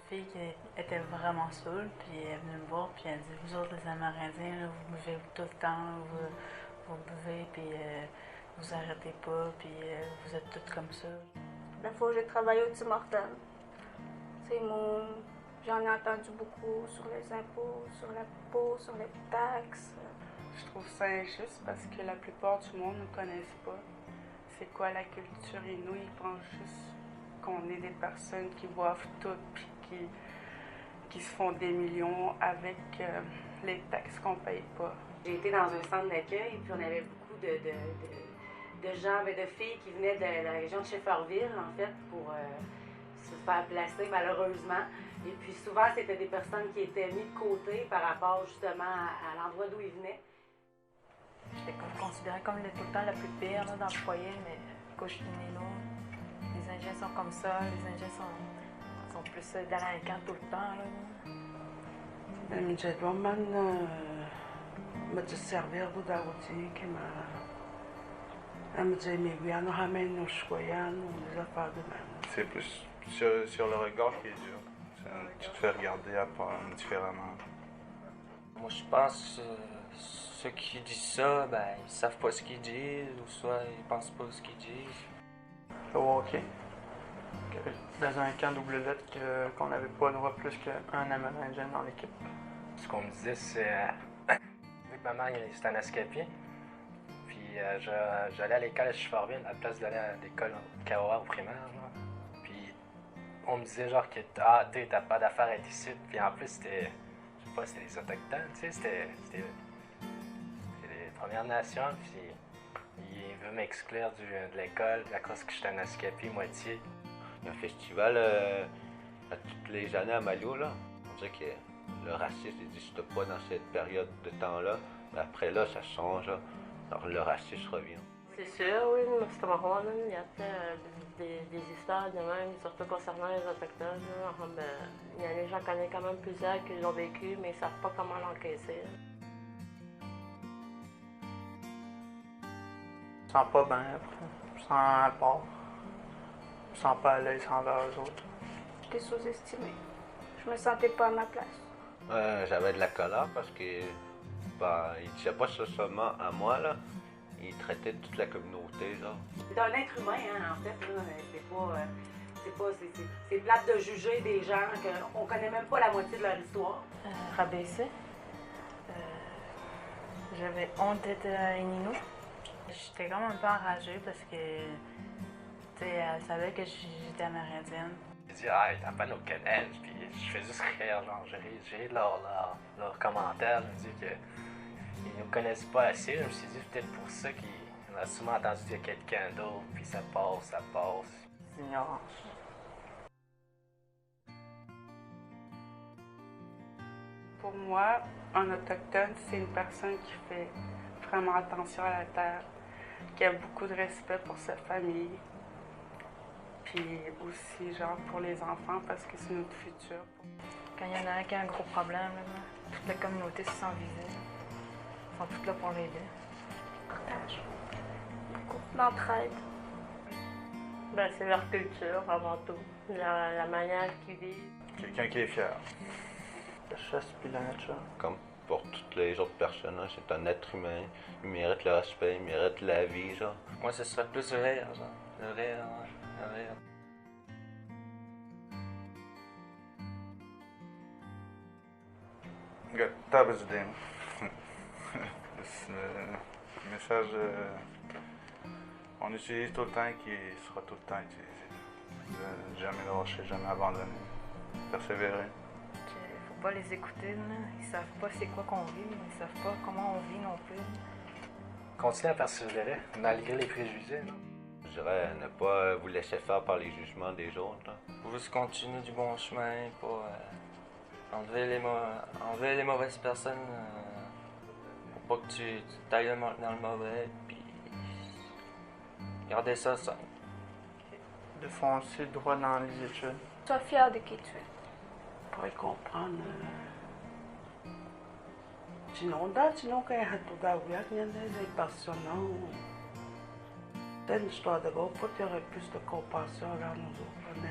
fille qui était vraiment saoule, puis elle est venue me voir, puis elle dit, vous autres les Amérindiens, là, vous buvez tout le temps, vous buvez, puis vous arrêtez pas, puis vous êtes toutes comme ça. La fois où j'ai travaillé au Tim Hortons, j'en ai entendu beaucoup sur les impôts, sur la peau, sur les taxes. Je trouve ça injuste parce que la plupart du monde ne connaissent pas c'est quoi la culture inouïe. Ils pensent juste qu'on est des personnes qui boivent tout puis qui se font des millions avec les taxes qu'on paye pas. J'ai été dans un centre d'accueil puis on avait beaucoup de gens, de filles qui venaient de la région de Shefferville, en fait, pour se faire placer, malheureusement. Et puis souvent, c'était des personnes qui étaient mises de côté par rapport justement à l'endroit d'où ils venaient. J'étais considérée comme tout le temps la plus pire là, dans le foyer, mais Cochinino, les Indiens sont comme ça, les Indiens sont plus délinquants tout le temps. J'ai vraiment me servir de darouti qui m'a. Elle me dit, mais oui, on ramène nos choyans ou des affaires de même. C'est plus sur le regard qui est dur. Tu te fais regarder différemment. Moi, je pense ceux qui disent ça, ben, ils savent pas ce qu'ils disent, ou soit ils pensent pas ce qu'ils disent. Au hockey, dans un camp double lettre qu'on n'avait pas le droit plus qu'un Amérindien dans l'équipe. Ce qu'on me disait, c'est vu que ma mère c'était un escapé, puis j'allais à l'école à Shefferville à la place d'aller à l'école au Kawa au primaire. Genre. Puis on me disait genre que t'as pas d'affaires à être ici. Puis en plus c'était, je sais pas, c'était les Autochtones, tu sais, c'était les Premières Nations. Puis il veut m'exclure de l'école à cause que j'étais un escapé moitié. Il y a un festival à toutes les années à Malio, là. On dirait que le racisme n'existe pas dans cette période de temps-là. Mais après là, ça change. Là. Alors le racisme revient. C'est sûr, oui. C'est comme il y a des histoires de même, surtout concernant les Autochtones. Il y a des gens qui connaissent quand même plusieurs qui l'ont vécu, mais ils ne savent pas comment l'encaisser. Je me sens pas bien après. Je me sens à part. Je me sens pas à l'aise envers eux autres. J'étais sous-estimée. Je me sentais pas à ma place. J'avais de la colère parce que il disaient pas ça seulement à moi, là. Il traitait toute la communauté, là. C'est un être humain, hein, en fait, là. C'est plate de juger des gens qu'on connaît même pas la moitié de leur histoire. Rabaissée. J'avais honte d'être Ininu. J'étais comme un peu enragée parce que, tu sais, elle savait que j'étais amérindienne. J'ai dit, t'as pas nos connaître, puis je fais juste rire, genre, j'ai ri de leurs commentaires, je me dis qu'ils nous connaissent pas assez, je me suis dit peut-être pour ça qu'on a souvent entendu dire quelqu'un d'autre, puis ça passe. Ignorance. Pour moi, un autochtone, c'est une personne qui fait vraiment attention à la terre, qui a beaucoup de respect pour sa famille, puis aussi genre pour les enfants parce que c'est notre futur. Quand il y en a un qui a un gros problème, là, toute la communauté se sent visée. Ils sont toutes là pour l'aider. Partage. Beaucoup d'entraide. Ben, c'est leur culture avant tout, la manière qu'ils vivent. Quelqu'un qui est fier. La chasse puis la nature. Comme pour toutes les autres personnes, là, c'est un être humain. Il mérite le respect, il mérite la vie, genre. Moi, ce serait plus le rire, genre. Le rire, ouais. Le rire. Regarde, tabac du démon. C'est le message on utilise tout le temps qui sera tout le temps utilisé. Jamais lâcher, jamais abandonner. Persévérer. Faut pas les écouter, là. Ils savent pas c'est quoi qu'on vit, ils savent pas comment on vit non plus. Continuez à persévérer, malgré les préjugés, non? Je dirais ne pas vous laisser faire par les jugements des autres. Là. Faut juste continuer du bon chemin, pas enlever les mauvaises personnes, pour pas que tu t'ailles dans le mauvais, puis garder ça simple. De foncer droit dans les études. Sois fier de qui tu es. Pour y comprendre. Sinon, quand il y a tout à il y a des personnes. C'est une histoire de groupe, il y aurait plus de compassion là, nous autres,